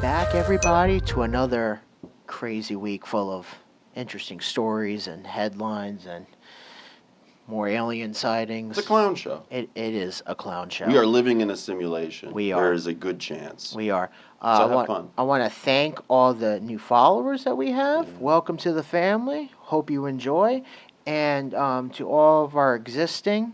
back, everybody, to another crazy week full of interesting stories and headlines and more alien sightings. It's a clown show. It is a clown show. We are living in a simulation. We are. There is a good chance. We are. So have fun. I want to thank all the new followers that we have. Yeah. Welcome to the family. Hope you enjoy. And to all of our existing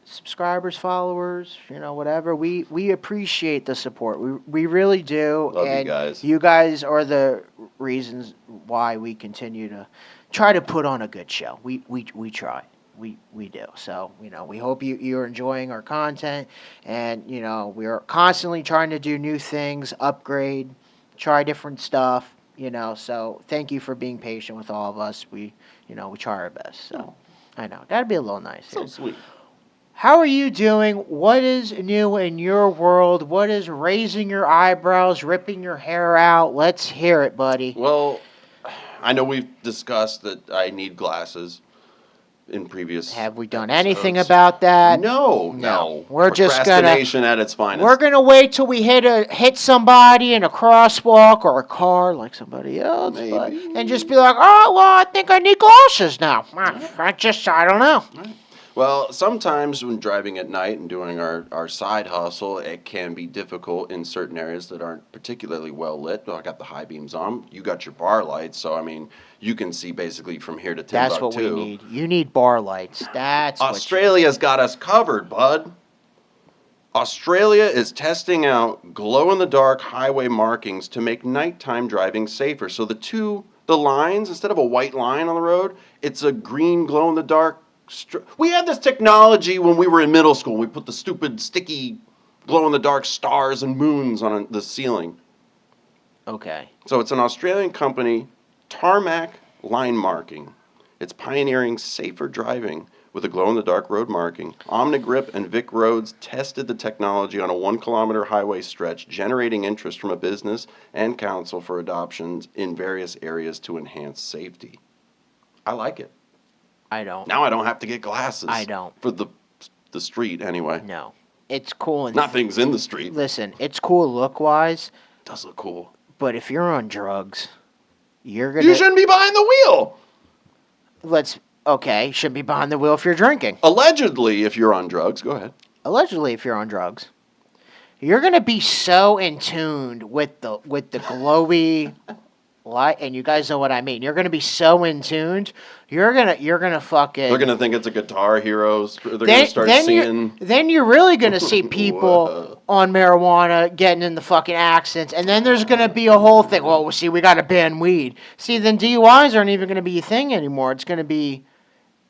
subscribers, followers, whatever. We appreciate the support. We really do. Love and you guys. You guys are the reasons why we continue to try to put on a good show. We try. We do. So, we hope you're enjoying our content, and, we are constantly trying to do new things, upgrade, try different stuff, so thank you for being patient with all of us. We try our best. So, I know. Got to be a little nice. So sweet. How are you doing? What is new in your world? What is raising your eyebrows, ripping your hair out? Let's hear it, buddy. Well, I know we've discussed that I need glasses in previous Have we done episodes. anything about that? No. We're just procrastination at its finest. We're gonna wait till we hit somebody in a crosswalk or a car like somebody else, Maybe. and just be like, oh well, I think I need glasses now. I don't know. Right. Well, sometimes when driving at night and doing our side hustle, it can be difficult in certain areas that aren't particularly well lit. Well, I got the high beams on. You got your bar lights, so you can see basically from here to Timbuktu. That's what we need. You need bar lights. That's Australia's got us covered, bud. Australia is testing out glow-in-the-dark highway markings to make nighttime driving safer. So the lines, instead of a white line on the road, it's a green glow-in-the-dark. We had this technology when we were in middle school. We put the stupid, sticky, glow-in-the-dark stars and moons on the ceiling. Okay. So it's an Australian company, Tarmac Line Marking. It's pioneering safer driving with a glow-in-the-dark road marking. Omnigrip and Vic Roads tested the technology on a 1-kilometer highway stretch, generating interest from a business and council for adoptions in various areas to enhance safety. I like it. I don't. Now I don't have to get glasses. I don't. For the street, anyway. No. It's cool. Nothing's in the street. Listen, it's cool look-wise. It does look cool. But if you're on drugs, you're going You shouldn't be behind the wheel. Shouldn't be behind the wheel if you're drinking. Allegedly, if you're on drugs, go ahead. Allegedly, if you're on drugs, you're going to be so in tune with the glowy light, and you guys know what I mean. You're going to be so in tuned. You're gonna fucking. They're gonna think it's a Guitar Heroes. They're gonna start seeing. Then you're really gonna see people on marijuana getting in the fucking accidents, and then there's gonna be a whole thing. Well, see, we got to ban weed. See, then DUIs aren't even gonna be a thing anymore. It's gonna be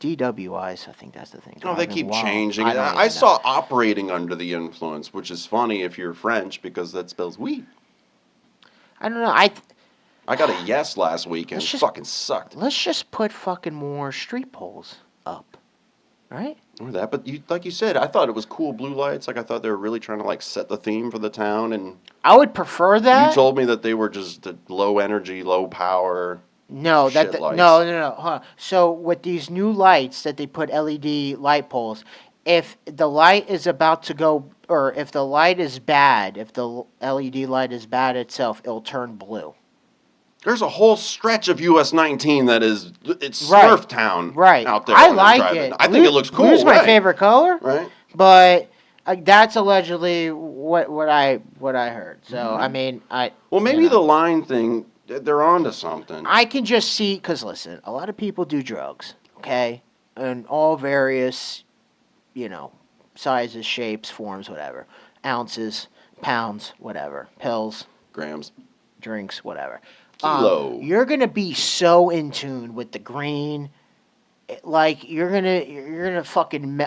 DWIs. I think that's the thing. No, they keep changing it. I saw operating under the influence, which is funny if you're French because that spells weed. I don't know. I got a yes last week and it fucking sucked. Let's just put fucking more street poles up, right? Or that, but like you said, I thought it was cool blue lights. Like I thought they were really trying to set the theme for the town. And I would prefer that. You told me that they were just the low energy, low power. No, lights. No. Huh. So with these new lights that they put LED light poles, if the light is about to go, or if the light is bad, if the LED light is bad itself, it'll turn blue. There's a whole stretch of US 19 that is Smurf Town out there. I like it. I think it looks cool. Blue's my favorite color. Right. But that's allegedly what I heard. So Well, maybe the line thing, they're onto something. I can just see, because listen, a lot of people do drugs, okay, in all various, sizes, shapes, forms, whatever, ounces, pounds, whatever, pills, grams, drinks, whatever. Kilo. You're gonna be so in tune with the green, like you're gonna fucking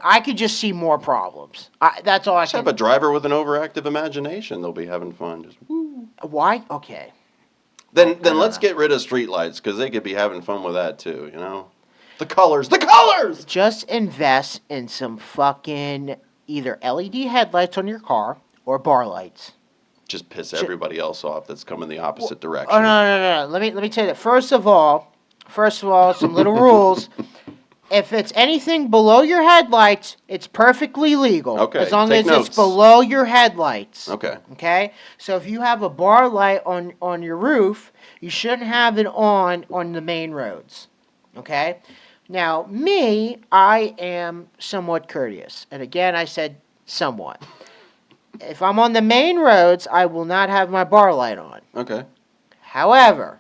I could just see more problems. That's all I can. Have a driver with an overactive imagination. They'll be having fun. Just woo. Why? Okay. Then let's get rid of streetlights because they could be having fun with that too. The colors. Just invest in some fucking either LED headlights on your car or bar lights. Just piss everybody else off that's coming the opposite direction. Oh no! Let me tell you that. First of all, some little rules. If it's anything below your headlights, it's perfectly legal. Okay, As long take as notes. it's below your headlights. Okay. Okay? So if you have a bar light on your roof, you shouldn't have it on the main roads. Okay? Now, me, I am somewhat courteous. And again, I said somewhat. If I'm on the main roads, I will not have my bar light on. Okay. However,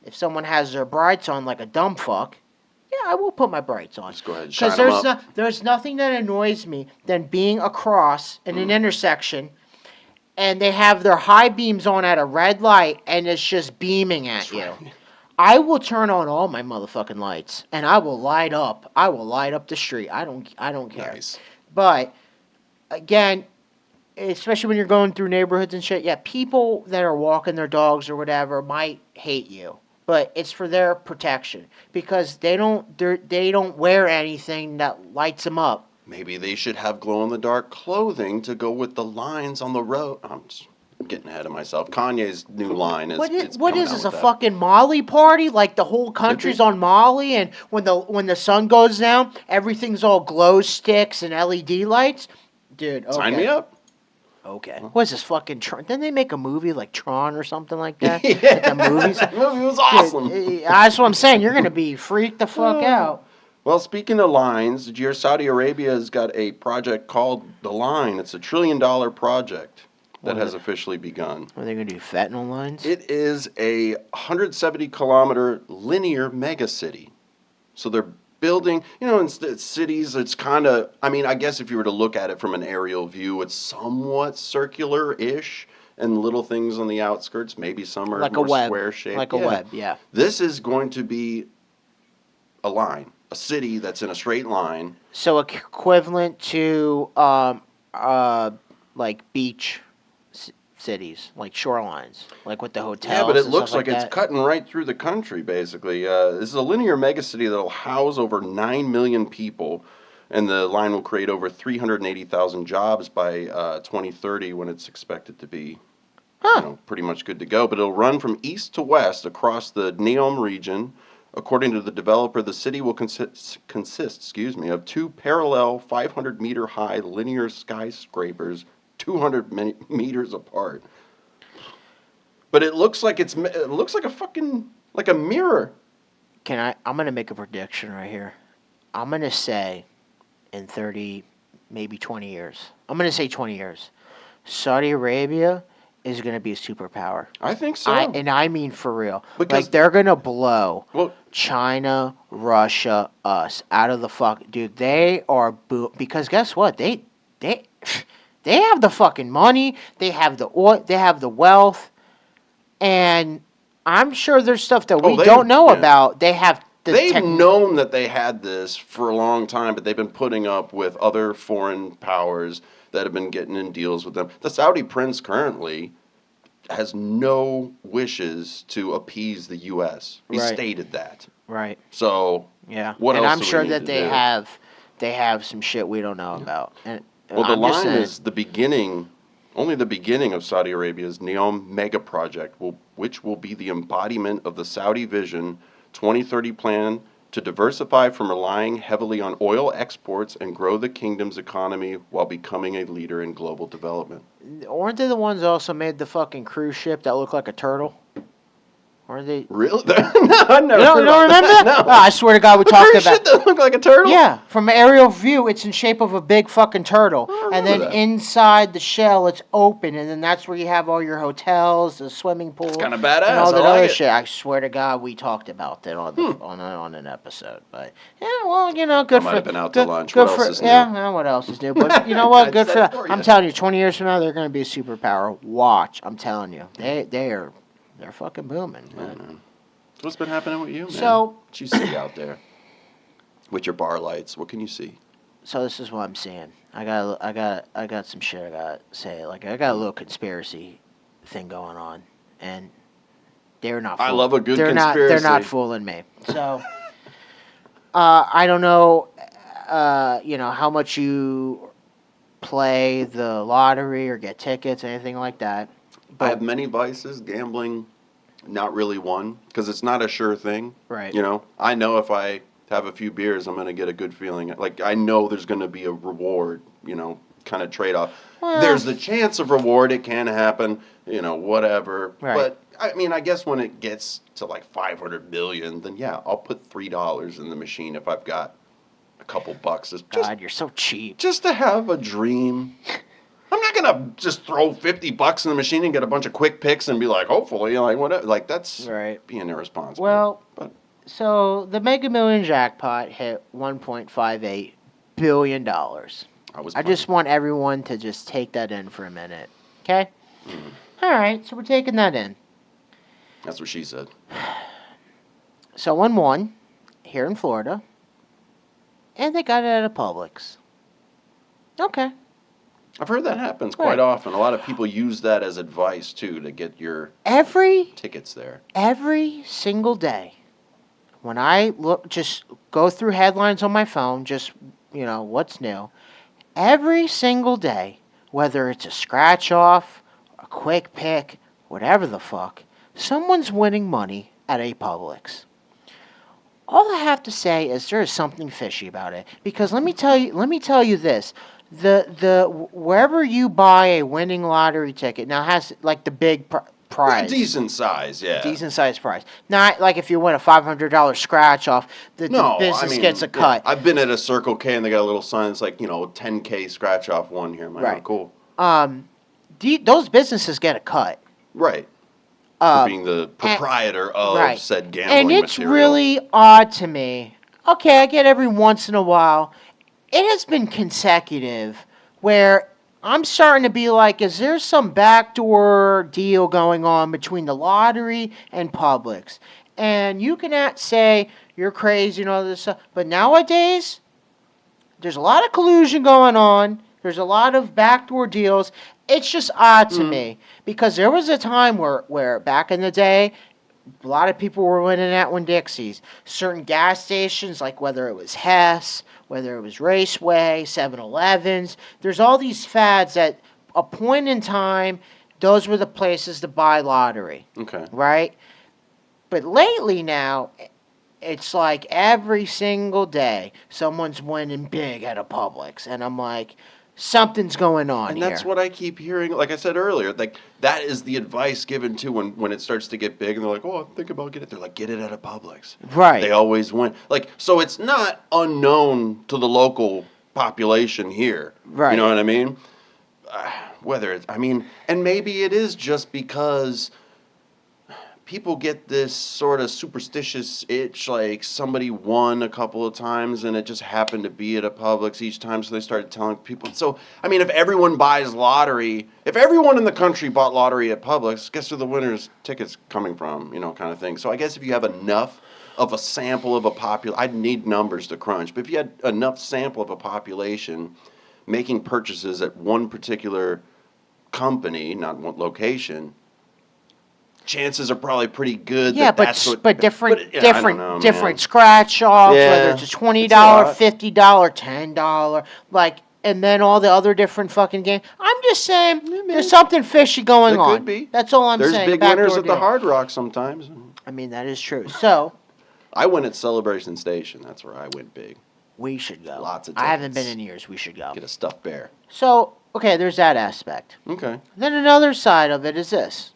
if someone has their brights on like a dumb fuck, yeah, I will put my brights on. Just go ahead and shine them Because up. there's nothing that annoys me than being across in an intersection and they have their high beams on at a red light and it's just beaming at That's you. right. I will turn on all my motherfucking lights and I will light up. I will light up the street. I don't care. Nice. But again, especially when you're going through neighborhoods and shit, yeah, people that are walking their dogs or whatever might hate you, but it's for their protection because they don't wear anything that lights them up. Maybe they should have glow-in-the-dark clothing to go with the lines on the road. I'm just getting ahead of myself. Kanye's new line is. What it's is coming this? out A with that. fucking Molly party? Like the whole country's on Molly, and when the sun goes down, everything's all glow sticks and LED lights. Dude, okay. Sign me up. Okay. What is this fucking Tron? Didn't they make a movie like Tron or something like that? Yeah. Like the movies? That movie was awesome. Dude, that's what I'm saying. You're gonna be freaked the fuck out. Well, speaking of lines, did you hear Saudi Arabia has got a project called The Line? It's a $1 trillion project that has officially begun. Are they gonna do fentanyl lines? It is a 170-kilometer linear megacity. So they're building, in cities, it's kind of, I guess if you were to look at it from an aerial view, it's somewhat circular-ish, and little things on the outskirts, maybe some are Like a more web. square-shaped. Like a web, yeah. This is going to be a line, a city that's in a straight line. So equivalent to like beach cities, like shorelines, like with the hotels. Yeah, but it and looks stuff like it's that. cutting right through the country, basically. This is a linear megacity that'll house over 9 million people, and the line will create over 380,000 jobs by 2030 when it's expected to be pretty much good to go. But it'll run from east to west across the Neom region. According to the developer, the city will consist of two parallel 500-meter high linear skyscrapers 200 meters apart. But it looks like it looks like a fucking like a mirror. I'm gonna make a prediction right here. I'm gonna say in 30, maybe 20 years. I'm gonna say 20 years. Saudi Arabia is gonna be a superpower. I think so. I mean for real. Because like they're gonna blow well, China, Russia, us out of the fuck. Dude, they are because guess what? They have the fucking money. They have the oil. They have the wealth, and I'm sure there's stuff that we don't know about. They have. They've known that they had this for a long time, but they've been putting up with other foreign powers that have been getting in deals with them. The Saudi prince currently has no wishes to appease the U.S. He stated that. Right. So yeah, what else? And I'm do we sure need that to they have some shit we don't know about. And well, the I'm just line saying, is the beginning. Only the beginning of Saudi Arabia's Neom mega project, which will be the embodiment of the Saudi Vision 2030 plan to diversify from relying heavily on oil exports and grow the kingdom's economy while becoming a leader in global development. Weren't they the ones that also made the fucking cruise ship that looked like a turtle? Weren't they? Really? No, I never. You don't remember that? No. Oh, I swear to God, we talked about. Shit that looked like a turtle. Yeah, from an aerial view, it's in shape of a big fucking turtle, and then inside the shell, it's open, and then that's where you have all your hotels, the swimming pool, It's kind of badass. and all that I like other it. shit. I swear to God, we talked about that on an episode. But yeah, well, good might for. have been out to good, lunch. Good What for, else is new? Yeah, what else is new? But you know what? I'd Good say for it them. for you. I'm telling you, 20 years from now, they're going to be a superpower. Watch, I'm telling you, they're fucking booming. Man. What's been happening with you, man? So- what you see out there with your bar lights? What can you see? So this is what I'm saying. I got some shit I gotta say. Like I got a little conspiracy thing going on, and they're not. I love a good they're conspiracy. They're not fooling me. So, I don't know. How much you play the lottery or get tickets, anything like that. I have many vices. Gambling, not really one, because it's not a sure thing. Right. I know if I to have a few beers, I'm gonna get a good feeling. Like I know there's gonna be a reward, kind of trade off. Well, There's the chance of reward. It can happen, whatever. Right. But I mean, I guess when it gets to like 500 million, then yeah, I'll put $3 in the machine if I've got a couple bucks. It's just God, you're so cheap. just to have a dream. I'm not gonna just throw $50 in the machine and get a bunch of quick picks and be like, hopefully, like whatever. Like that's Right. being irresponsible. Well, but so the Mega Million jackpot hit $1.58 billion. I just want everyone to just take that in for a minute. Okay? All right, so we're taking that in. That's what she said. Someone won here in Florida, and they got it at a Publix. Okay. I've heard that happens Right. quite often. A lot of people use that as advice too to get your Every tickets there. single day, when I just go through headlines on my phone, just, what's new. Every single day, whether it's a scratch off, a quick pick, whatever the fuck, someone's winning money at a Publix. All I have to say is there is something fishy about it, because let me tell you this. Wherever you buy a winning lottery ticket now has like the big prize. Decent size, yeah. Decent sized prize. Not like if you win a $500 scratch off, the business gets a cut. I've been at a Circle K and they got a little sign that's like, 10K scratch off one here. I'm like, Right. oh, cool. Those businesses get a cut. Right. For being the proprietor of said gambling and it's material. really odd to me. Okay, I get every once in a while. It has been consecutive where I'm starting to be like, is there some backdoor deal going on between the lottery and Publix? And you can say you're crazy and all this stuff, but nowadays, there's a lot of collusion going on. There's a lot of backdoor deals. It's just odd to me because there was a time where back in the day, a lot of people were winning at Winn-Dixie's. Certain gas stations, like whether it was Hess, whether it was Raceway, 7-Elevens, there's all these fads at a point in time, those were the places to buy lottery. Okay. Right? But lately now, it's like every single day, someone's winning big at a Publix. And I'm like, something's going on And that's here. what I keep hearing. Like I said earlier, like that is the advice given to when it starts to get big, and they're like, "Oh, I'm thinking about getting it." They're like, "Get it at a Publix." Right. They always win. Like, so it's not unknown to the local population here. Right. You know what I mean? And maybe it is just because people get this sort of superstitious itch, like somebody won a couple of times and it just happened to be at a Publix each time, so they started telling people. So, I mean, if everyone buys lottery, if everyone in the country bought lottery at Publix, guess who the winner's ticket's coming from, kind of thing. So I guess if you have enough of a sample of a I'd need numbers to crunch, but if you had enough sample of a population making purchases at one particular company, not one location, chances are probably pretty good. Yeah, different scratch offs, whether it's a $20, $50, $10, and then all the other different fucking games. I'm just saying, there's something fishy going on. There could be. That's all I'm saying. There's big winners at the Hard Rock sometimes. I mean, that is true. So I went at Celebration Station. That's where I went big. we should go. Lots of I haven't tickets. been in years. We should go. Get a stuffed bear. So, okay, there's that aspect. Okay. Then another side of it is this.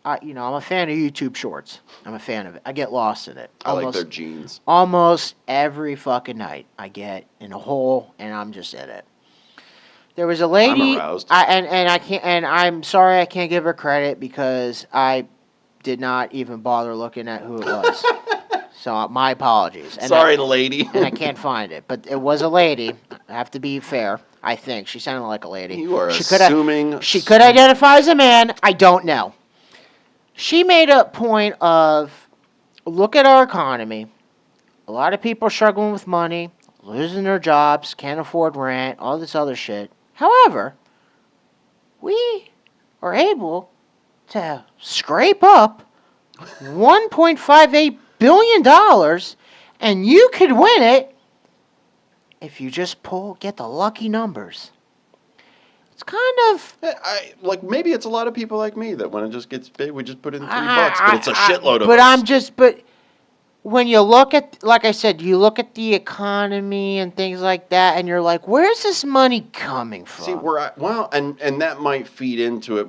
I'm a fan of YouTube Shorts. I'm a fan of it. I get lost in it. I like their jeans. Almost every fucking night, I get in a hole and I'm just in it. There was a lady, I'm aroused. I'm sorry I can't give her credit because I did not even bother looking at who it was. So my apologies. Sorry, lady. And I can't find it, but it was a lady. I have to be fair. I think she sounded like a lady. You are She assuming. She could identify as a man. I don't know. She made a point of, look at our economy. A lot of people are struggling with money, losing their jobs, can't afford rent, all this other shit. However, we are able to scrape up $1.58 billion, and you could win it if you just get the lucky numbers. It's kind of... maybe it's a lot of people like me that when it just gets big, we just put in $3, but it's a shitload of But us. when you look at, like I said, you look at the economy and things like that, and you're like, where's this money coming See, from? and that might feed into it.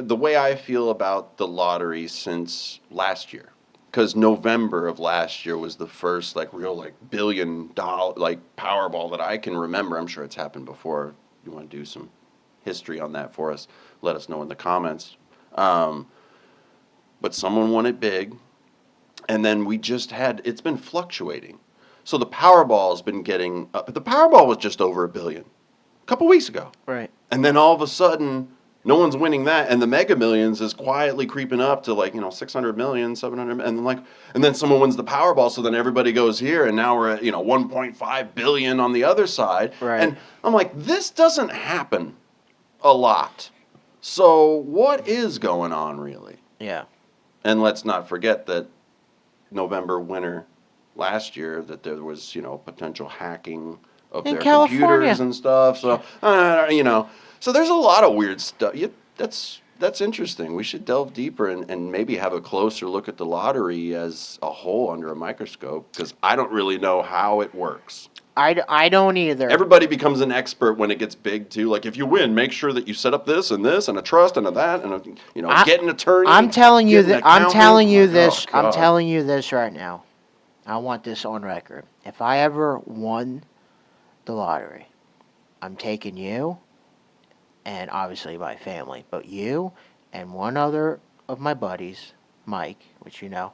The way I feel about the lottery since last year, because November of last year was the first like real like $1 billion like Powerball that I can remember. I'm sure it's happened before. You want to do some history on that for us? Let us know in the comments. But someone won it big, and then it's been fluctuating. So the Powerball has been getting the Powerball was just over $1 billion a couple weeks ago. Right. And then all of a sudden, no one's winning that, and the Mega Millions is quietly creeping up to 600 million, 700, and then someone wins the Powerball, so then everybody goes here, and now we're at 1.5 billion on the other side. Right. And I'm like, this doesn't happen a lot. So what is going on really? Yeah. And let's not forget that November winter last year, that there was potential hacking of In their California. computers and stuff. So so there's a lot of weird stuff. That's interesting. We should delve deeper and maybe have a closer look at the lottery as a whole under a microscope, because I don't really know how it works. I don't either. Everybody becomes an expert when it gets big too. Like if you win, make sure that you set up this and a trust and a that and get an attorney. I'm telling you get an that. I'm telling you accountant. this. Oh, I'm God. telling you this right now. I want this on record. If I ever won the lottery, I'm taking you, and obviously my family, but you and one other of my buddies, Mike, which you know,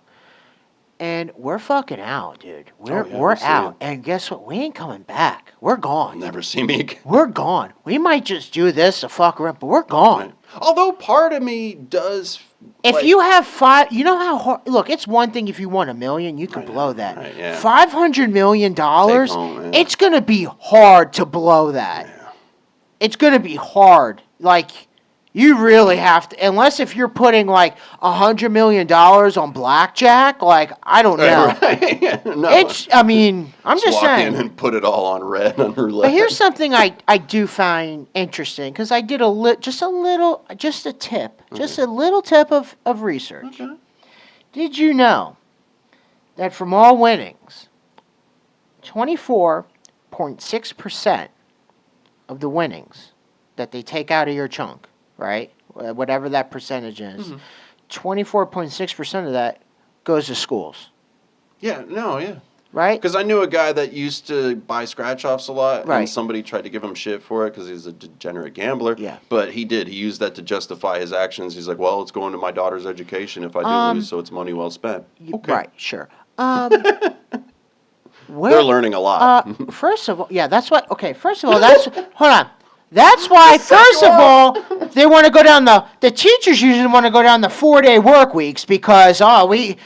and we're fucking out, dude. We're we'll see out, you. and guess what? We ain't coming back. We're gone. Never see me again. We're gone. We might just do this to fuck around, but we're gone. Right. Although part of me does. If you have five, you know how hard. Look, it's one thing if you won $1 million, you can blow that. right, yeah. $500 million, Take home, yeah. it's gonna be hard to blow that. Yeah. It's gonna be hard. Like, you really have to, unless if you're putting like $100 million on blackjack. Like, I don't know. Right. No. It's. I mean, I'm just walk saying. in and put it all on red on roulette. But here's something I do find interesting, because I did just a little tip of research. Okay. Did you know that from all winnings, 24.6% of the winnings that they take out of your chunk, right, whatever that percentage is, 24.6% of that goes to schools, Yeah. right? Because I knew a guy that used to buy scratch-offs a lot, Right. and somebody tried to give him shit for it because he's a degenerate gambler. Yeah. But he used that to justify his actions. He's like, well, it's going to my daughter's education if I do lose, so it's money well spent. Okay. Right, sure. They're learning a lot. First of all, yeah, that's what. Okay, first of all, that's hold on. That's why, first of all, they want to go down the teachers usually want to go down the 4-day work weeks because did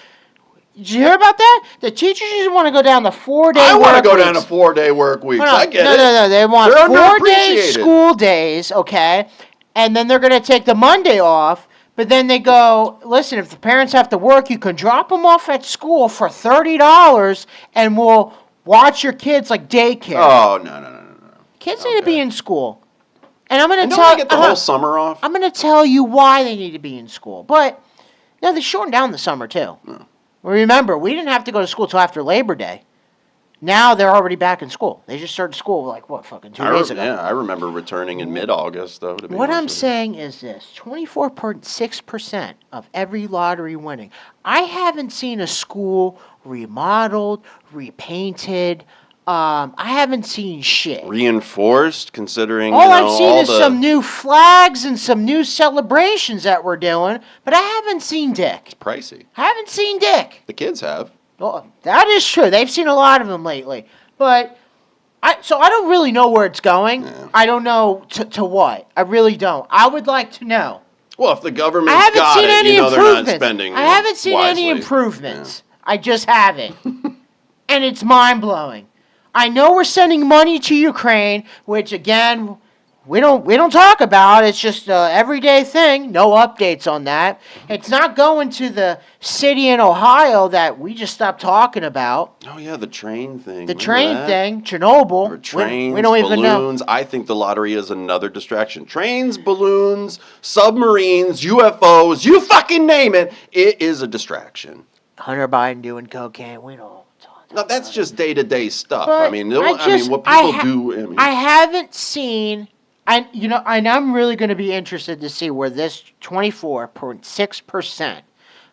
you hear about that? The teachers usually want to go down the 4-day. I want to go weeks. down to 4-day work weeks. Hold on. I get no, it. No, they want They're 4-day underappreciated. school days, okay, and then they're going to take the Monday off. But then they go, listen, if the parents have to work, you can drop them off at school for $30, and we'll watch your kids like daycare. Oh, no. Kids need to be in school. And I'm going And to don't tell they get the whole summer off? I'm going to tell you why they need to be in school. But no, they shortened down the summer too. No. Remember, we didn't have to go to school till after Labor Day. Now they're already back in school. They just started school like fucking 2 days ago. Yeah, I remember returning in mid-August though. What I'm saying is this: 24.6% of every lottery winning. I haven't seen a school remodeled, repainted. I haven't seen shit. Reinforced, considering All I've seen all is the some new flags and some new celebrations that we're doing, but I haven't seen Dick. pricey. I haven't seen Dick. The kids have. Well, that is true. They've seen a lot of them lately, but I don't really know where it's going. Yeah. I don't know to what. I really don't. I would like to know. Well, if the government's I haven't got seen it, any they're not improvements. spending. I haven't seen any wisely. improvements. I just haven't. And it's mind-blowing. I know we're sending money to Ukraine, which again, we don't talk about. It's just an everyday thing. No updates on that. It's not going to the city in Ohio that we just stopped talking about. Oh yeah, the train thing. The Remember train that? thing, Chernobyl. Or trains, we don't even know. balloons. I think the lottery is another distraction. Trains, balloons, submarines, UFOs, you fucking name it. It is a distraction. Hunter Biden doing cocaine. We don't talk No, that's about just day-to-day stuff. But I mean, what people do. I mean, I haven't seen. And I'm really going to be interested to see where this 24.6%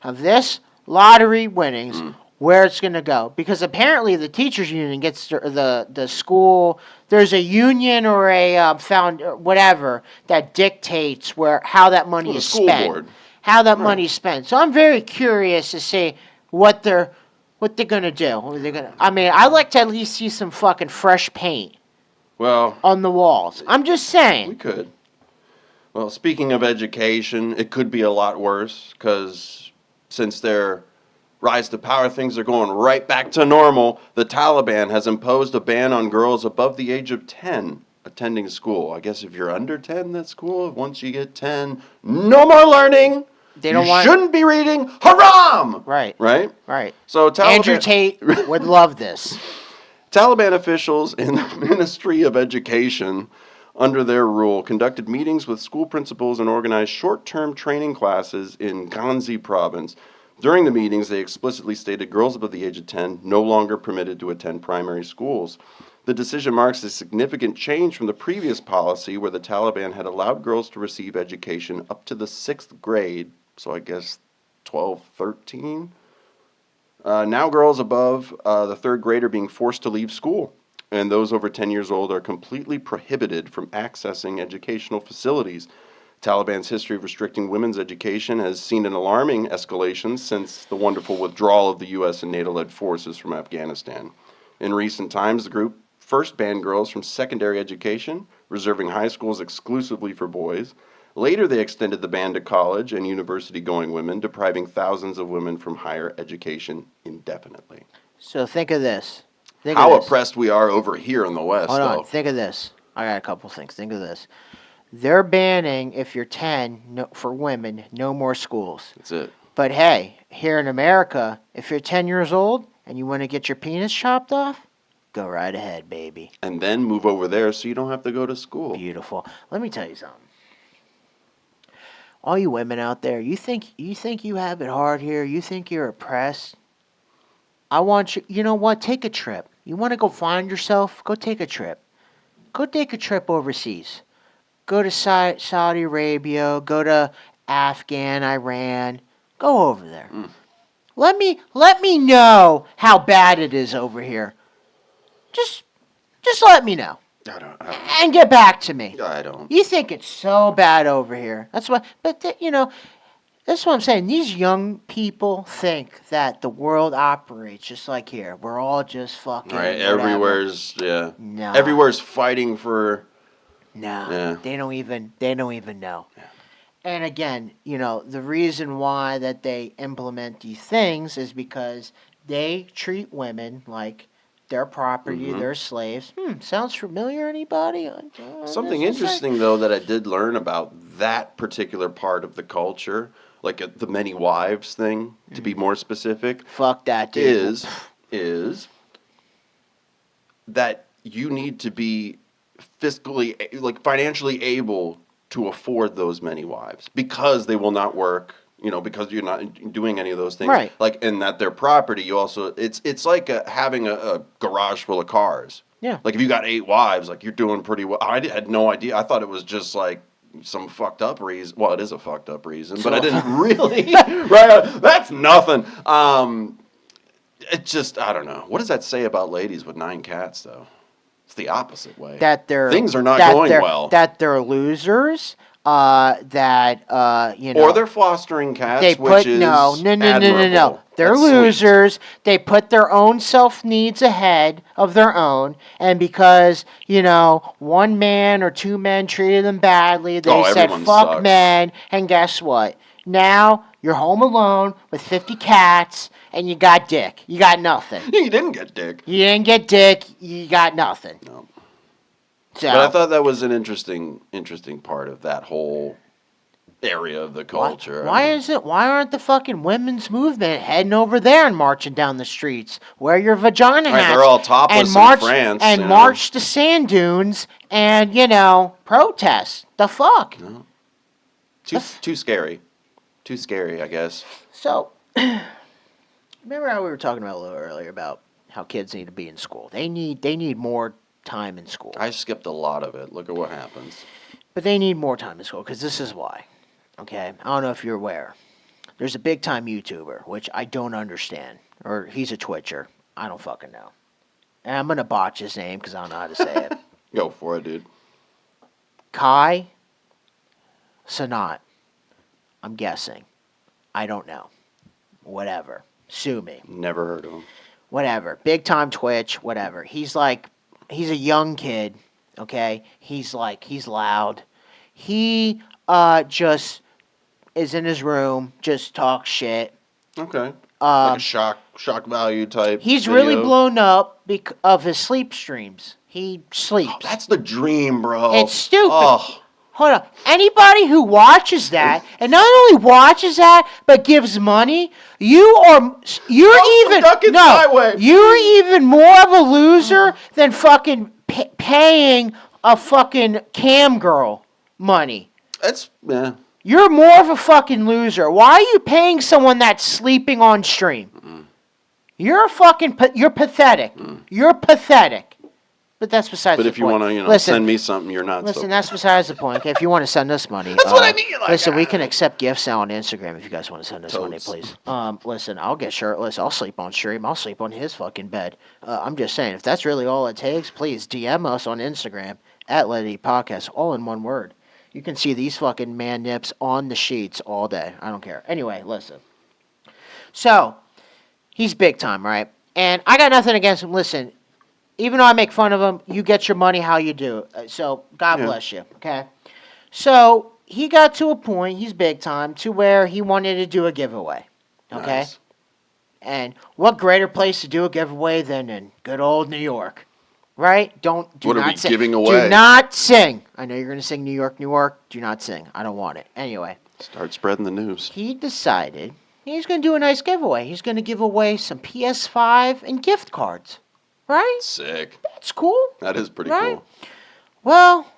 of this lottery winnings, where it's going to go, because apparently the teachers union gets the school. There's a union or a found whatever that dictates how that money the is school spent, board. how that Right. money's spent. So I'm very curious to see what they're gonna do. I mean, I'd like to at least see some fucking fresh paint Well, on the walls. I'm just we saying. could. Well, speaking of education, it could be a lot worse because since their rise to power, things are going right back to normal. The Taliban has imposed a ban on girls above the age of 10 attending school. I guess if you're under 10, that's cool. Once you get 10, no more learning. They don't you want- shouldn't be reading. Haram! Right. Right? Right. So Andrew Tate would love this. Taliban officials in the Ministry of Education, under their rule, conducted meetings with school principals and organized short-term training classes in Ghazni province. During the meetings, they explicitly stated girls above the age of 10 no longer permitted to attend primary schools. The decision marks a significant change from the previous policy where the Taliban had allowed girls to receive education up to the 6th grade, so I guess 12, 13. Now girls above the 3rd grade are being forced to leave school, and those over 10 years old are completely prohibited from accessing educational facilities. Taliban's history of restricting women's education has seen an alarming escalation since the wonderful withdrawal of the U.S. and NATO-led forces from Afghanistan. In recent times, the group first banned girls from secondary education, reserving high schools exclusively for boys. Later, they extended the ban to college and university-going women, depriving thousands of women from higher education indefinitely. So think of this. How oppressed we are over here in the West, Hold on. though. Think of this. I got a couple things. Think of this. They're banning, if you're 10, for women, no more schools. That's it. But hey, here in America, if you're 10 years old and you want to get your penis chopped off, go right ahead, baby. And then move over there so you don't have to go to school. Beautiful. Let me tell you something. All you women out there, you think you have it hard here? You think you're oppressed? I want you. You know what? Take a trip. You want to go find yourself? Go take a trip. Go take a trip overseas. Go to Saudi Arabia. Go to Afghan, Iran. Go over there. Let me know how bad it is over here. Just let me know. I don't. And get back to me. I don't. You think it's so bad over here. That's why, that's what I'm saying. These young people think that the world operates just like here. We're all just fucking Right, whatever. everywhere's, yeah. No. Everywhere's fighting for... No, Yeah. they don't even know. Yeah. And again, the reason why that they implement these things is because they treat women like their property, their slaves. Sounds familiar, anybody? Something interesting, though, that I did learn about that particular part of the culture, like the many wives thing, to be more specific. Fuck that, dude. Is that you need to be financially able to afford those many wives because they will not work, because you're not doing any of those things. Right. And that their property, you also, it's like having a garage full of cars. Yeah. Like if you got 8 wives, you're doing pretty well. I had no idea. I thought it was just like some fucked up reason. Well, it is a fucked up reason, but I didn't really. Right. That's nothing. It just, I don't know. What does that say about ladies with 9 cats, though? It's the opposite way. Things are not going well. That they're losers. Or they're fostering cats, which is no. They're losers. Sweet. They put their own self needs ahead of their own, and because one man or 2 men treated them badly, they said fuck sucks. men. And guess what? Now you're home alone with 50 cats. And you got dick. You got nothing. You didn't get dick. You didn't get dick. You got nothing. No. So, but I thought that was an interesting part of that whole area of the culture. Why aren't the fucking women's movement heading over there and marching down the streets? Wear your vagina hats. They're all topless in France. And march to sand dunes and, protest. The fuck? No. Too scary. Too scary, I guess. So... Remember how we were talking about a little earlier about how kids need to be in school? They need more time in school. I skipped a lot of it. Look at what happens. But they need more time in school because this is why. Okay, I don't know if you're aware. There's a big time YouTuber which I don't understand, or he's a Twitcher. I don't fucking know. And I'm gonna botch his name because I don't know how to say it. Go for it, dude. Cenat. I'm guessing. I don't know. Whatever. Sue me. Never heard of him. Whatever. Big time Twitch. Whatever. He's a young kid. Okay. He's loud. He just is in his room, just talks shit. Okay. Like a shock value type. He's video. really blown up because of his sleep streams. He sleeps. Oh, that's the dream, bro. It's stupid. Oh. Hold on. Anybody who watches that, and not only watches that, but gives money, you're even more of a loser than fucking paying a fucking cam girl money. Yeah. You're more of a fucking loser. Why are you paying someone that's sleeping on stream? You're pathetic. You're pathetic. But that's besides the point. But if you want to, send me something, you're not. Listen, that's besides the point. Okay, if you want to send us money, that's what I mean. Listen, we can accept gifts now on Instagram if you guys want to send us money, please. Listen, I'll get shirtless. I'll sleep on stream. I'll sleep on his fucking bed. I'm just saying, if that's really all it takes, please DM us on Instagram at Let It Eat Podcast, all in one word. You can see these fucking man nips on the sheets all day. I don't care. Anyway, listen. So, he's big time, right? And I got nothing against him. Listen, even though I make fun of him, you get your money how you do. So, God bless you, okay? So, he got to a point, he's big time, to where he wanted to do a giveaway, okay? Nice. And what greater place to do a giveaway than in good old New York, right? What are we giving away? Do not sing. I know you're going to sing New York, New York. Do not sing. I don't want it. Anyway. Start spreading the news. He decided he's going to do a nice giveaway. He's going to give away some PS5 and gift cards. Right? Sick. That's cool. That is pretty right? cool. Well,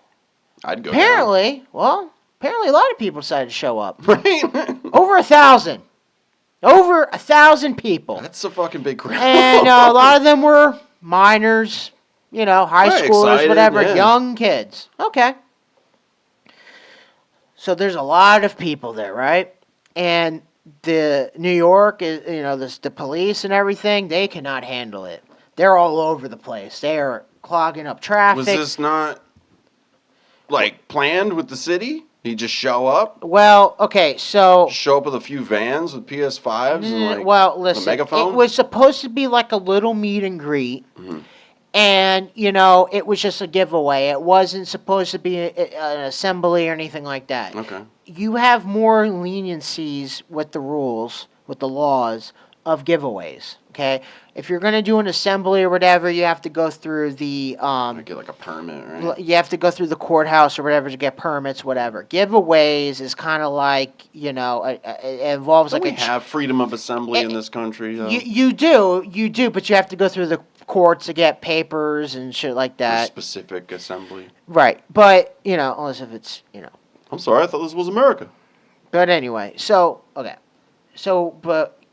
I'd go apparently a lot of people decided to show up. Right? Over 1,000. Over 1,000 people. That's a fucking big crowd. And a lot of them were minors, high schoolers, excited, whatever, yeah. young kids. Okay. So there's a lot of people there, right? And the New York, the police and everything, they cannot handle it. They're all over the place. They are clogging up traffic. Was this not, planned with the city? He just show up? Well, okay, so... Show up with a few vans with PS5s and, listen, a megaphone? It was supposed to be like a little meet and greet. Mm-hmm. And, it was just a giveaway. It wasn't supposed to be an assembly or anything like that. Okay. You have more leniencies with the rules, with the laws of giveaways, okay? If you're going to do an assembly or whatever, you have to go through the... get a permit, right? You have to go through the courthouse or whatever to get permits, whatever. Giveaways is kind of like, it involves Don't we have freedom of assembly in this country, though? You do, but you have to go through the courts to get papers and shit like that. For specific assembly. Right, but, unless if it's, I'm sorry, I thought this was America. But anyway, but...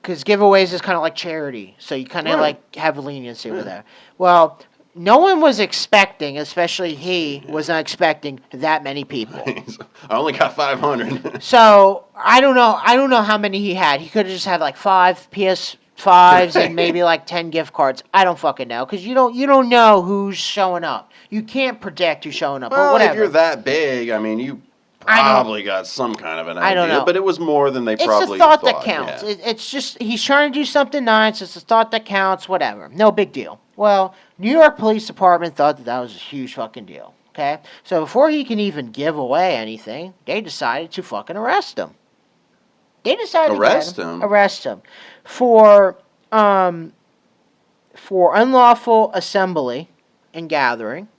Because giveaways is kind of like charity, so you kind of have leniency with that. Well, no one was expecting, especially he was not expecting that many people. I only got 500. So I don't know how many he had. He could have just had 5 PS5s and maybe 10 gift cards. I don't fucking know because you don't know who's showing up. You can't predict who's showing up. Well, but whatever. if you're that big, you probably got some kind of an idea. I don't know. But it was more than they probably It's the thought that thought, counts. yeah. It's just, he's trying to do something nice. It's the thought that counts, whatever. No big deal. Well, New York Police Department thought that was a huge fucking deal. Okay? So before he can even give away anything, they decided to fucking arrest him. They decided to arrest him for unlawful assembly and gathering.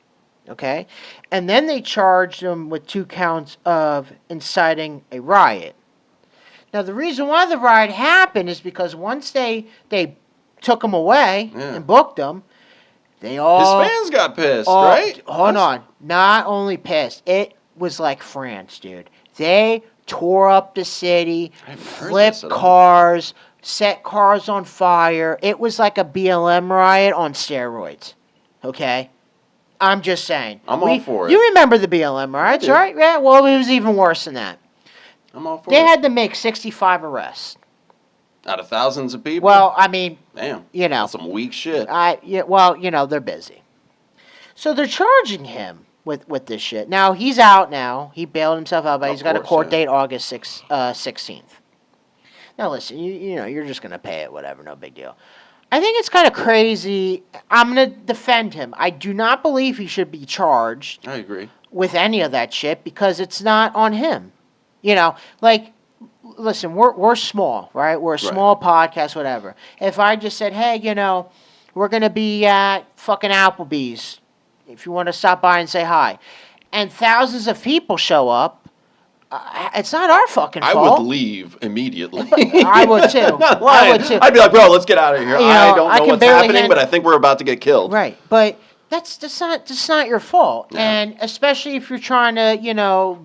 Okay? And then they charged him with 2 counts of inciting a riot. Now, the reason why the riot happened is because once they took him away and booked him, they all... His fans got pissed, right? Hold on. Not only pissed. It was like France, dude. They tore up the city, flipped cars, set cars on fire. It was like a BLM riot on steroids. Okay? I'm just saying. I'm all for it. You remember the BLM riots, right? Yeah, well, it was even worse than that. I'm all for They it. had to make 65 arrests. Out of thousands of people? Well, I mean, damn. You know. That's some weak shit. They're busy. So they're charging him with this shit. Now, he's out now. He bailed himself out, but he's got a court date August 16th. Now, listen, you're just going to pay it, whatever, no big deal. I think it's kind of crazy. I'm going to defend him. I do not believe he should be charged. I agree. With any of that shit because it's not on him. Listen, we're small, right? We're a small podcast, whatever. If I just said, hey, we're going to be at fucking Applebee's if you want to stop by and say hi, and thousands of people show up, it's not our fucking fault. I would leave immediately. I would too. Not lying. I would too. I'd be like, bro, let's get out of here. I don't know what's happening, but I think we're about to get killed. Right, but that's not your fault. Yeah. And especially if you're trying to,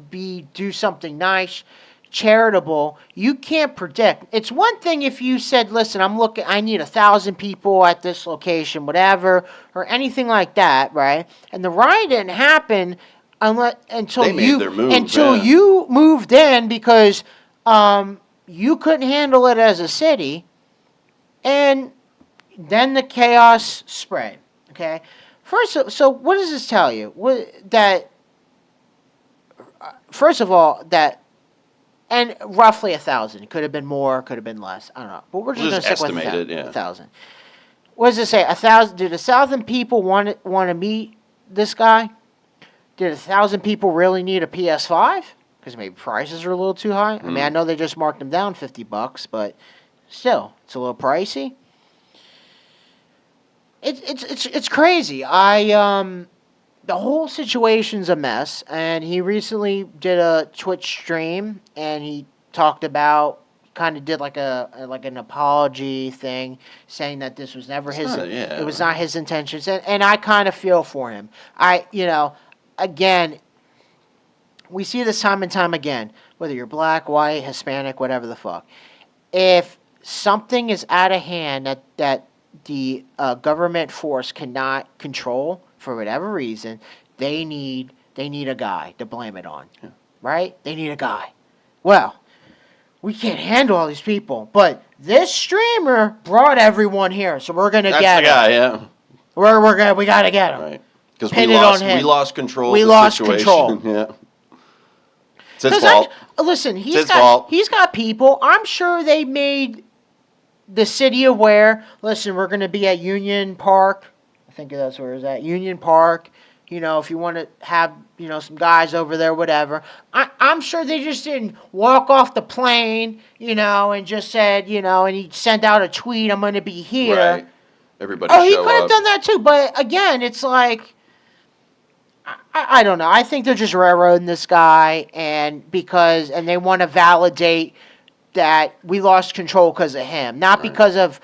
do something nice, charitable, you can't predict. It's one thing if you said, listen, I need 1,000 people at this location, whatever, or anything like that, right? And the riot didn't happen until you moved in because you couldn't handle it as a city, and then the chaos spread. Okay, so what does this tell you? First of all, and roughly 1,000. It could have been more, could have been less. I don't know, but we're just going to stick with 1,000. What does it say? 1,000? Did 1,000 people want to meet this guy? Did 1,000 people really need a PS5? Because maybe prices are a little too high. I mean, I know they just marked them down $50, but still, it's a little pricey. It's crazy. The whole situation's a mess, and he recently did a Twitch stream, and he talked about, kind of did like an apology thing, saying that this was never it was not his intentions, and I kind of feel for him. Again, we see this time and time again, whether you're black, white, Hispanic, whatever the fuck. If something is out of hand that the government force cannot control for whatever reason, they need a guy to blame it on, right? They need a guy. Well, we can't handle all these people, but this streamer brought everyone here, so we're gonna get him. That's the guy, yeah. We gotta get him. Right. Because we lost control. We lost control. Yeah. It's his fault. Listen, he's got people. I'm sure they made the city aware. Listen, we're going to be at Union Park. I think that's where it's at. Union Park. If you want to have, some guys over there, whatever. I'm sure they just didn't walk off the plane, and just said, and he sent out a tweet, I'm going to be here. Right. Everybody he could have done that too. But again, it's like, I don't know. I think they're just railroading this guy, and they want to validate that we lost control because of him, not because of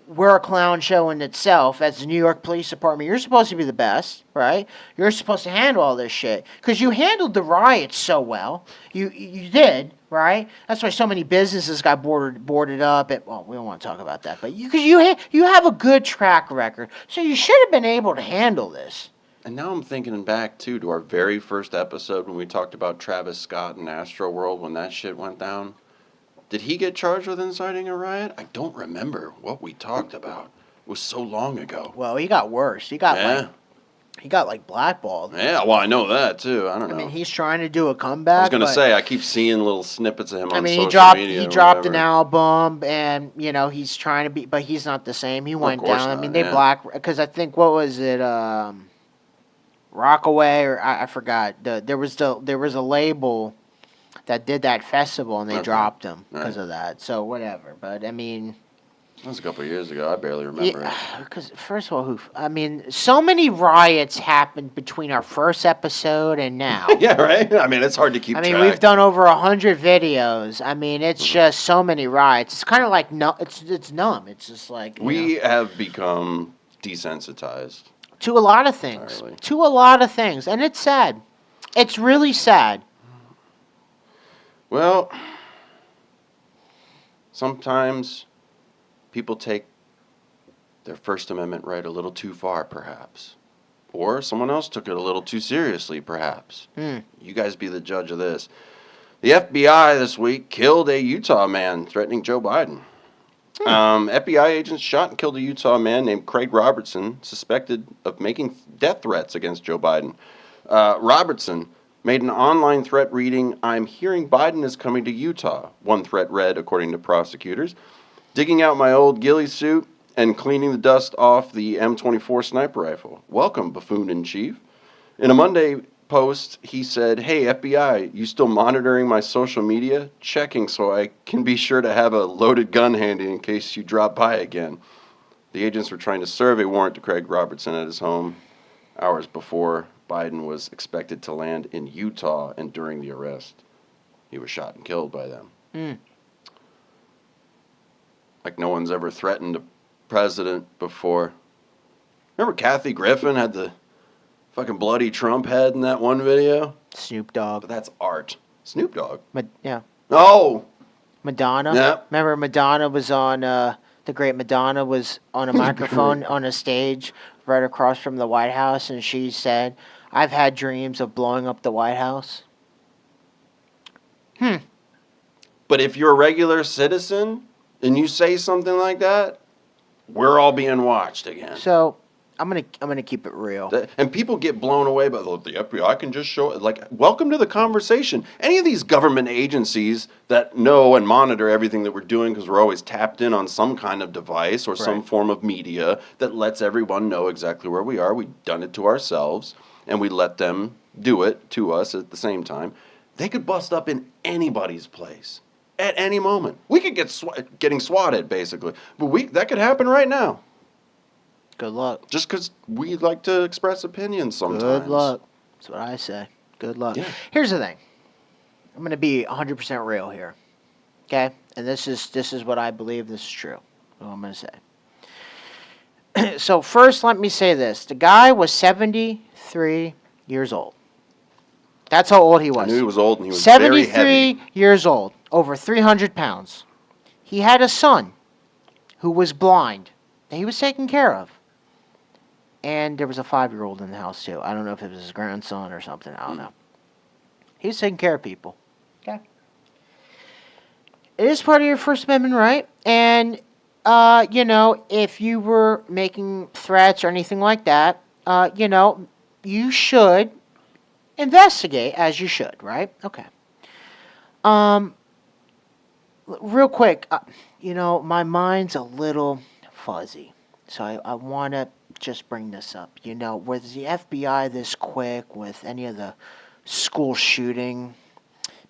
we're a clown show in itself. As the New York Police Department, you're supposed to be the best, right? You're supposed to handle all this shit because you handled the riots so well. You did, right? That's why so many businesses got boarded up. Well, we don't want to talk about that, but because you have a good track record, so you should have been able to handle this. And now I'm thinking back, too, to our very first episode when we talked about Travis Scott and Astroworld when that shit went down. Did he get charged with inciting a riot? I don't remember what we talked about. It was so long ago. Well, he got worse. He got blackballed. Yeah, well, I know that, too. I don't know. I mean, he's trying to do a comeback. I was going to say, I keep seeing little snippets of him on social media. He dropped an album, and, he's trying to be, but he's not the same. He went down. I mean, because I think, what was it, Rockaway, or I forgot. There was a label that did that festival, and they dropped him because of that. So whatever. But I mean, that was a couple of years ago. I barely remember it. Because first of all, so many riots happened between our first episode and now. Yeah, right. I mean, it's hard to keep track. We've done over 100 videos. I mean, it's just so many riots. It's kind of like it's numb. It's just like we have become desensitized. To a lot of things. Entirely. To a lot of things. And it's sad. It's really sad. Well, sometimes people take their First Amendment right a little too far, perhaps. Or someone else took it a little too seriously, perhaps. You guys be the judge of this. The FBI this week killed a Utah man threatening Joe Biden. FBI agents shot and killed a Utah man named Craig Robertson, suspected of making death threats against Joe Biden. Robertson made an online threat reading, "I'm hearing Biden is coming to Utah," one threat read, according to prosecutors. "Digging out my old ghillie suit and cleaning the dust off the M24 sniper rifle. Welcome, buffoon-in-chief." In a Monday post, he said, "Hey, FBI, you still monitoring my social media? Checking so I can be sure to have a loaded gun handy in case you drop by again." The agents were trying to serve a warrant to Craig Robertson at his home hours before Biden was expected to land in Utah, and during the arrest, he was shot and killed by them. Like no one's ever threatened a president before. Remember Kathy Griffin had the fucking bloody Trump head in that one video? Snoop Dogg. But that's art. Snoop Dogg? Yeah. Oh! Madonna. Yeah. Remember Madonna was on, the great Madonna was on a microphone on a stage right across from the White House, and she said, "I've had dreams of blowing up the White House." But if you're a regular citizen and you say something like that, we're all being watched again. So I'm gonna keep it real. And people get blown away by the FBI can just show it. Like, welcome to the conversation. Any of these government agencies that know and monitor everything that we're doing, because we're always tapped in on some kind of device or some form of media that lets everyone know exactly where we are. We've done it to ourselves, and we let them do it to us at the same time. They could bust up in anybody's place at any moment. We could get getting swatted, basically. But that could happen right now. Good luck. Just because we like to express opinions sometimes. Good luck. That's what I say. Good luck. Yeah. Here's the thing. I'm going to be 100% real here. Okay? And this is what I believe. This is true. What I'm going to say. So first, let me say this. The guy was 73 years old. That's how old he was. I knew he was old, and he was very heavy. 73 years old. Over 300 pounds. He had a son who was blind that he was taking care of. And there was a 5-year-old in the house, too. I don't know if it was his grandson or something. I don't know. He was taking care of people. Okay. It is part of your First Amendment right. And, if you were making threats or anything like that, you should investigate as you should, right? Okay. Real quick, my mind's a little fuzzy. So I want to just bring this up. Was the FBI this quick with any of the school shooting?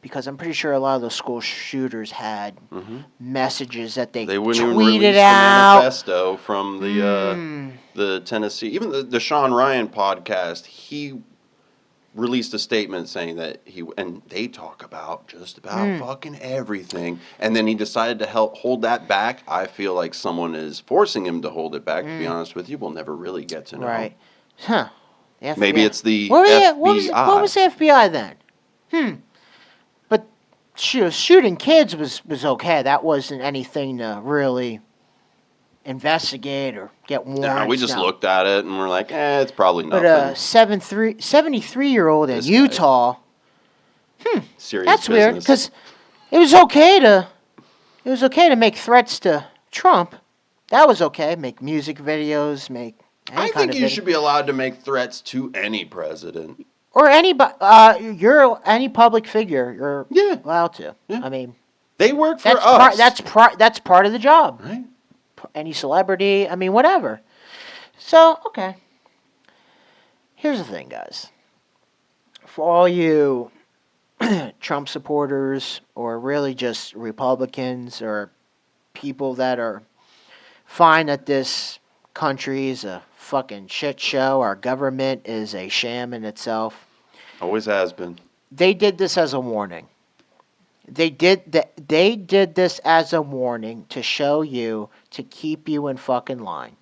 Because I'm pretty sure a lot of those school shooters had messages that they wouldn't tweeted even release out. The manifesto from the Tennessee, even the Sean Ryan podcast. He released a statement saying that and they talk about just about fucking everything, and then he decided to hold that back. I feel like someone is forcing him to hold it back. To be honest with you, we'll never really get to know. Right? Huh? Maybe it's the FBI. What was the FBI then? But shooting kids was okay. That wasn't anything to really investigate or get warrants. Nah, we just looked at it and we're like, it's probably nothing. But a 73-year-old in Utah, serious that's business. weird, because it was okay to make threats to Trump. That was okay. Make music videos, I think you should be allowed to make threats to any president. Or anybody, any public figure, you're allowed to. Yeah. I mean, they work for us. That's part of the job. Right. Any celebrity, whatever. So, okay. Here's the thing, guys. For all you Trump supporters, or really just Republicans, or people that find that this country is a fucking shit show, our government is a sham in itself. Always has been. They did this as a warning. They did this as a warning to show you, to keep you in fucking line.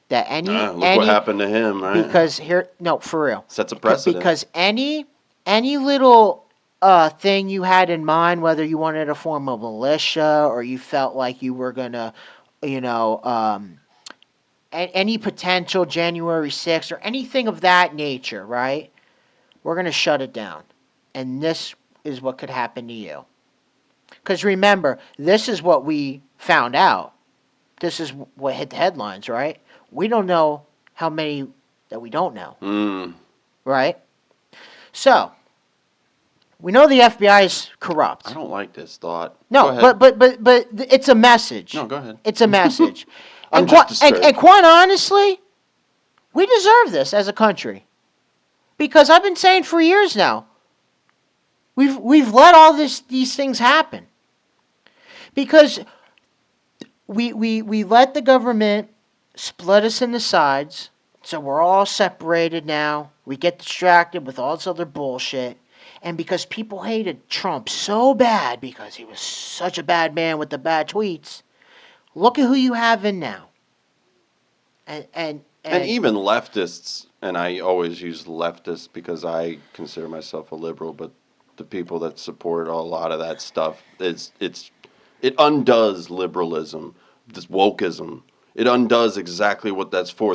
That look what happened to him, right? Because for real. Sets a precedent. Because any little thing you had in mind, whether you wanted to form a militia or you felt like you were gonna, any potential January 6th or anything of that nature, right? We're going to shut it down. And this is what could happen to you. Because remember, this is what we found out. This is what hit the headlines, right? We don't know how many that we don't know. Right? So, we know the FBI is corrupt. I don't like this thought. No, but it's a message. No, go ahead. It's a message. I'm and quite honestly, we deserve this as a country. Because I've been saying for years now, we've let all these things happen. Because we let the government split us in the sides, so we're all separated now. We get distracted with all this other bullshit. And because people hated Trump so bad because he was such a bad man with the bad tweets, look at who you have in now. And even leftists, and I always use leftists because I consider myself a liberal, but the people that support a lot of that stuff, it undoes liberalism, this wokeism. It undoes exactly what that's for.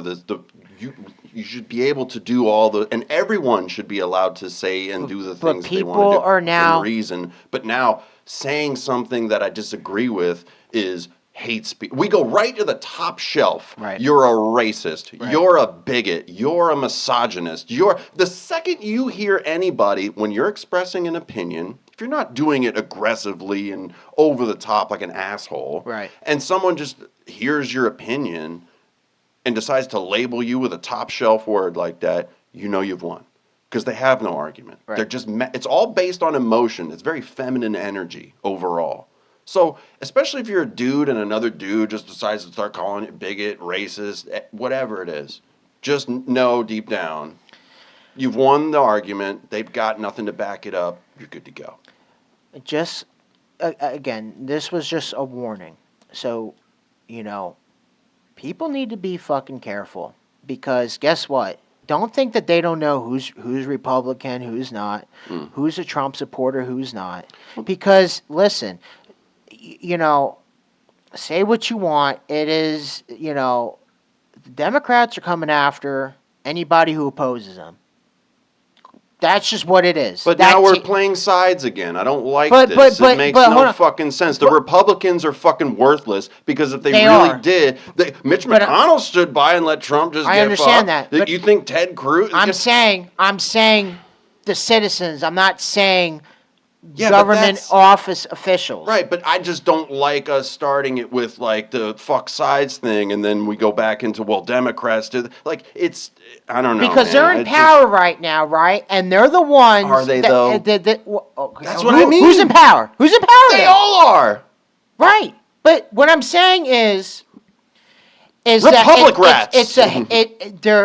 You should be able to do and everyone should be allowed to say and do the things they want to do. But people are now within reason. But now saying something that I disagree with is hate speech. We go right to the top shelf. Right. You're a racist. Right. You're a bigot. You're a misogynist. The second you hear anybody, when you're expressing an opinion, if you're not doing it aggressively and over the top like an asshole, right, and someone just hears your opinion and decides to label you with a top shelf word like that, you know you've won. Because they have no argument. Right. They're just it's all based on emotion. It's very feminine energy overall. So, especially if you're a dude and another dude just decides to start calling it bigot, racist, whatever it is, just know deep down, you've won the argument. They've got nothing to back it up. You're good to go. Just, again, this was just a warning. So, people need to be fucking careful. Because guess what? Don't think that they don't know who's Republican, who's not, who's a Trump supporter, who's not. Because, listen, say what you want. It is, the Democrats are coming after anybody who opposes them. That's just what it is. But now we're playing sides again. I don't like this. It makes no fucking sense. The Republicans are fucking worthless because if they really did, Mitch McConnell stood by and let Trump just get fucked. I understand that. You think Ted Cruz? I'm saying the citizens. I'm not saying government office officials. Right, but I just don't like us starting it with like the fuck sides thing, and then we go back into Democrats do I don't know. Because they're in power right now, right? And they're the ones. Are they though? That's what I mean. Who's in power? Who's in power? They all are. Right, but what I'm saying is Republic that rats.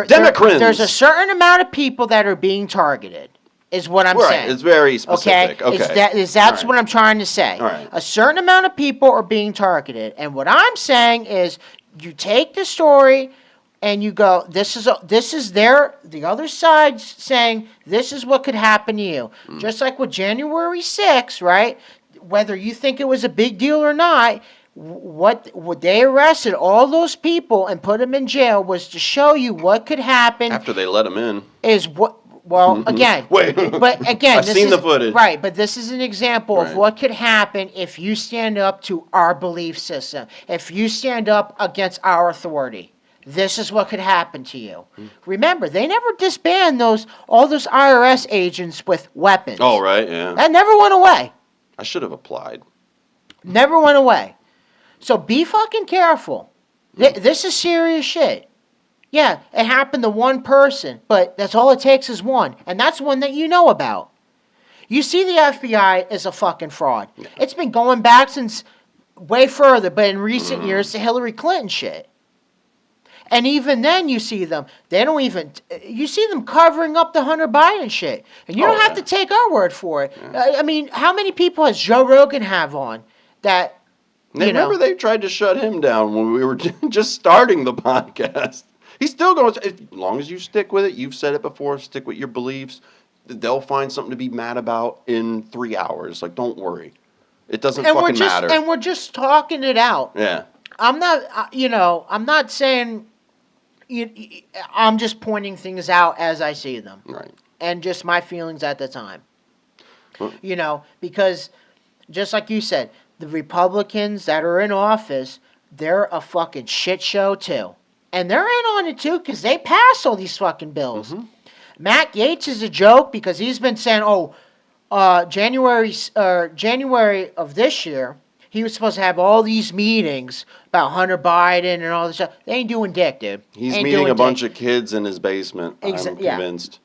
Democrats. There's a certain amount of people that are being targeted. Is what I'm saying. It's very specific. Okay. That's what I'm trying to say. All right. A certain amount of people are being targeted. And what I'm saying is you take the story and you go, the other side's saying this is what could happen to you. Just like with January 6th, right? Whether you think it was a big deal or not, what they arrested all those people and put them in jail was to show you what could happen. After they let them in. Well, again, I've seen the footage. Right, but this is an example of what could happen if you stand up to our belief system. If you stand up against our authority, this is what could happen to you. Remember, they never disbanded all those IRS agents with weapons. Oh, right, yeah. That never went away. I should have applied. Never went away. So be fucking careful. This is serious shit. Yeah, it happened to one person, but that's all it takes is one. And that's one that you know about. You see the FBI is a fucking fraud. Yeah. It's been going back since way further, but in recent years, the Hillary Clinton shit. And even then you see them, you see them covering up the Hunter Biden shit. And you don't have to take our word for it. Yeah. I mean, how many people has Joe Rogan have on that, Remember they tried to shut him down when we were just starting the podcast. He's still going. As long as you stick with it, you've said it before. Stick with your beliefs. They'll find something to be mad about in 3 hours. Like, don't worry, it doesn't fucking matter. And we're just talking it out. Yeah. I'm not, I'm not saying. I'm just pointing things out as I see them, Right. and just my feelings at the time. Well, Because just like you said, the Republicans that are in office, they're a fucking shit show too, and they're in on it too because they pass all these fucking bills. mm-hmm. Matt Gaetz is a joke because he's been saying, January of this year, he was supposed to have all these meetings about Hunter Biden and all this stuff. They ain't doing dick, dude. He's Ain't meeting doing a bunch dick. of kids in his basement. I'm Yeah. convinced.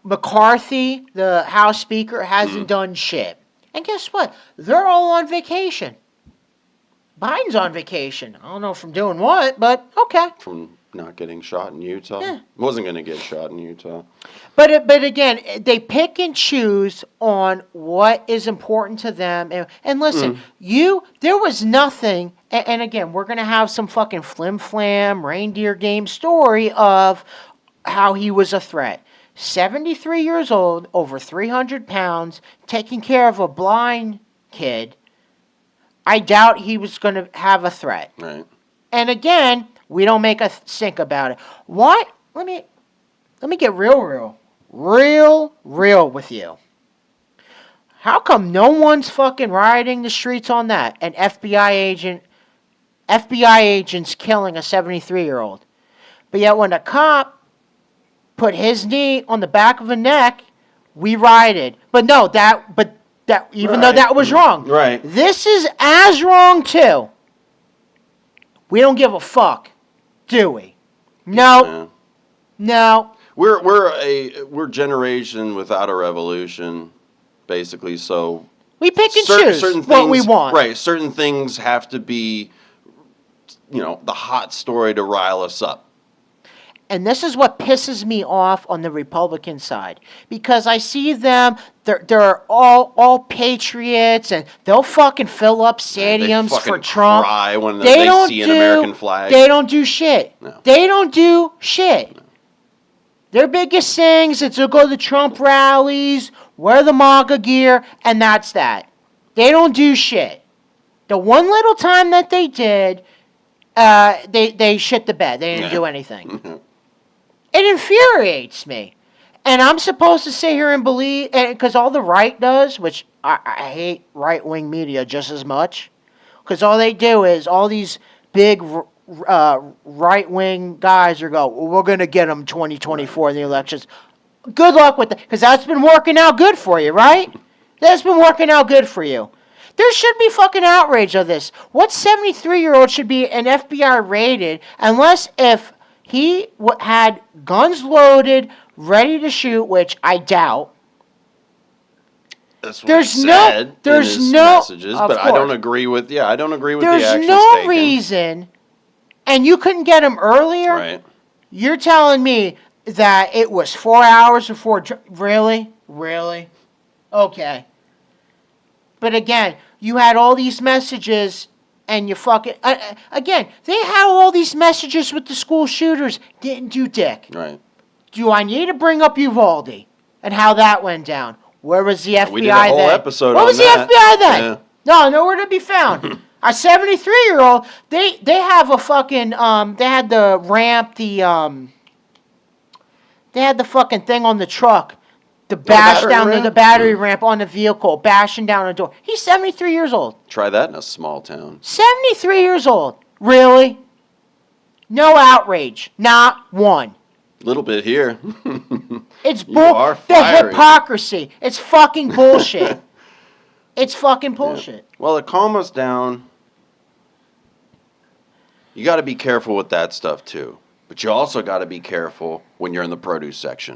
McCarthy, the House Speaker, hasn't done shit. And guess what? They're all on vacation. Biden's on vacation. I don't know from doing what, but okay. From not getting shot in Utah. Yeah. Wasn't going to get shot in Utah. But again, they pick and choose on what is important to them. And listen, there was nothing. And again, we're going to have some fucking flim-flam reindeer game story of how he was a threat. 73 years old, over 300 pounds, taking care of a blind kid. I doubt he was going to have a threat. Right. And again, we don't make a stink about it. What? Let me get real with you. How come no one's fucking rioting the streets on that? An FBI agent's killing a 73-year-old. But yet when a cop put his knee on the back of a neck, we rioted. But no, even though that was wrong. Right. This is as wrong too. We don't give a fuck, do we? No. Yeah. No. We're generation without a revolution, basically. So We pick and choose certain what things, we want. Right. Certain things have to be, the hot story to rile us up. And this is what pisses me off on the Republican side. Because I see them, they're all patriots, and they'll fucking fill up stadiums they for Trump. Cry when they see an American flag. They don't do shit. No. They don't do shit. No. Their biggest things is to go to Trump rallies, wear the MAGA gear, and that's that. They don't do shit. The one little time that they did, they shit the bed. They didn't do anything. It infuriates me. And I'm supposed to sit here and believe, because all the right does, which I hate right-wing media just as much, because all they do is all these big right-wing guys are we're going to get them 2024 in the elections. Good luck with that, because that's been working out good for you, right? That's been working out good for you. There should be fucking outrage of this. What 73-year-old should be an FBI raided unless if he had guns loaded, ready to shoot, which I doubt. That's what he said in his messages, but I don't agree with. Yeah, I don't agree with the actions taken. There's no reason, and you couldn't get him earlier. Right. You're telling me that it was 4 hours before? Really? Okay. But again, you had all these messages. And you fucking... again, they had all these messages with the school shooters. Didn't do dick. Right. Do I need to bring up Uvalde and how that went down? Where was the FBI then? We did a whole episode Where on was that. the FBI then? Yeah. No, nowhere to be found. A 73-year-old, they have a fucking... they had the ramp, they had the fucking thing on the truck. To bash down the battery ramp on the vehicle, bashing down the door. He's 73 years old. Try that in a small town. 73 years old. Really? No outrage. Not one. Little bit here. It's the hypocrisy. It's fucking bullshit. It's fucking bullshit. Yeah. Well, to calm us down, you got to be careful with that stuff too. But you also got to be careful when you're in the produce section.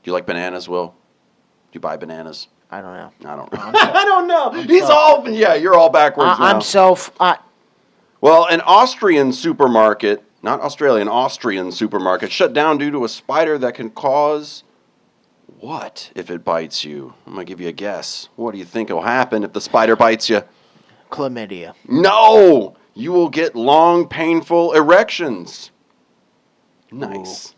Do you like bananas, Will? Do you buy bananas? I don't know. I don't know. I don't know. You're all backwards now. I'm so... Well, an Austrian supermarket, not Australian, Austrian supermarket shut down due to a spider that can cause what if it bites you? I'm going to give you a guess. What do you think will happen if the spider bites you? Chlamydia. No! You will get long, painful erections. Nice.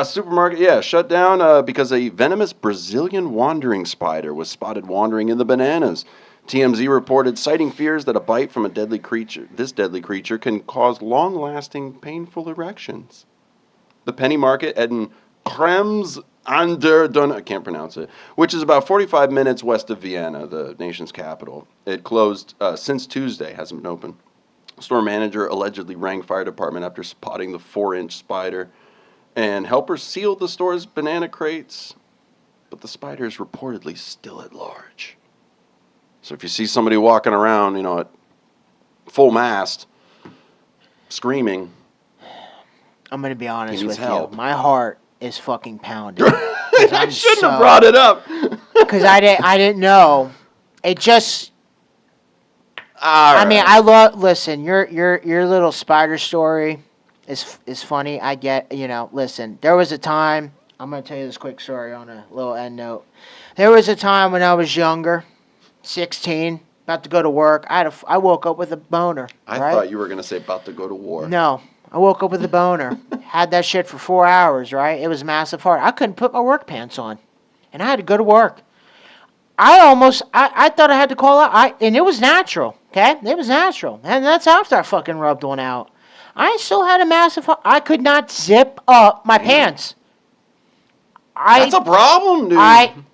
Supermarket, shut down because a venomous Brazilian wandering spider was spotted wandering in the bananas. TMZ reported citing fears that a bite from this deadly creature can cause long-lasting painful erections. The penny market in Krems an der Donau, I can't pronounce it, which is about 45 minutes west of Vienna, the nation's capital. It closed since Tuesday, hasn't been open. Store manager allegedly rang fire department after spotting the 4-inch spider, and helpers sealed the store's banana crates, but the spider is reportedly still at large. So if you see somebody walking around, at full mast, screaming, I'm going to be honest needs with help. you. My heart is fucking pounding. I shouldn't have brought it up. Because I didn't know. It just... All I mean, right. listen, your little spider story is funny. I get, listen, there was a time, I'm going to tell you this quick story on a little end note. There was a time when I was younger, 16, about to go to work. I woke up with a boner. I right? thought you were going to say about to go to war. No, I woke up with a boner. Had that shit for 4 hours, right? It was massive hard. I couldn't put my work pants on, and I had to go to work. I thought I had to call out, and it was natural, okay? It was natural, and that's after I fucking rubbed one out. I still had a massive, I could not zip up my pants. That's a problem, dude.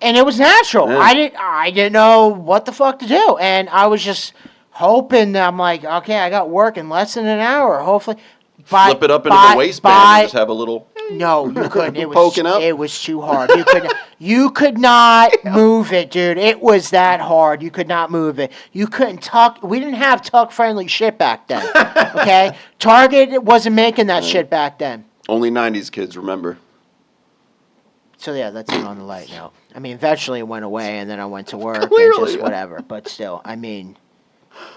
And it was natural. Yeah. I didn't know what the fuck to do, and I was just hoping. I'm like, okay, I got work in less than an hour. Hopefully, Flip it up into the waistband and just have a little. No, you couldn't. It was poking up. It was too hard. You could not move it, dude. It was that hard. You could not move it. You couldn't tuck. We didn't have tuck friendly shit back then. Okay, Target wasn't making that shit back then. Only 90s kids remember. So yeah, that's it on the light note. I mean, eventually it went away, and then I went to work Clearly. and just whatever. But still, I mean,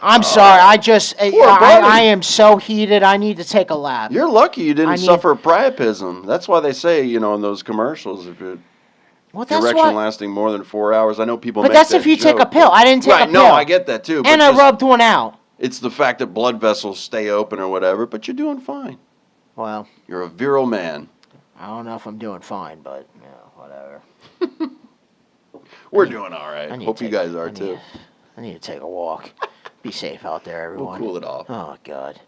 I'm sorry. I am so heated. I need to take a lap. You're lucky you didn't suffer priapism. That's why they say, in those commercials, if your erection lasting more than 4 hours. I know people make that joke. But that's if you take a pill. I didn't take a pill. No, I get that too. And I rubbed one out. It's the fact that blood vessels stay open or whatever, but you're doing fine. Well. You're a virile man. I don't know if I'm doing fine, but, whatever. We're doing all right. Hope you guys are too. I need to take a walk. Be safe out there, everyone. We'll cool it off. Oh, God.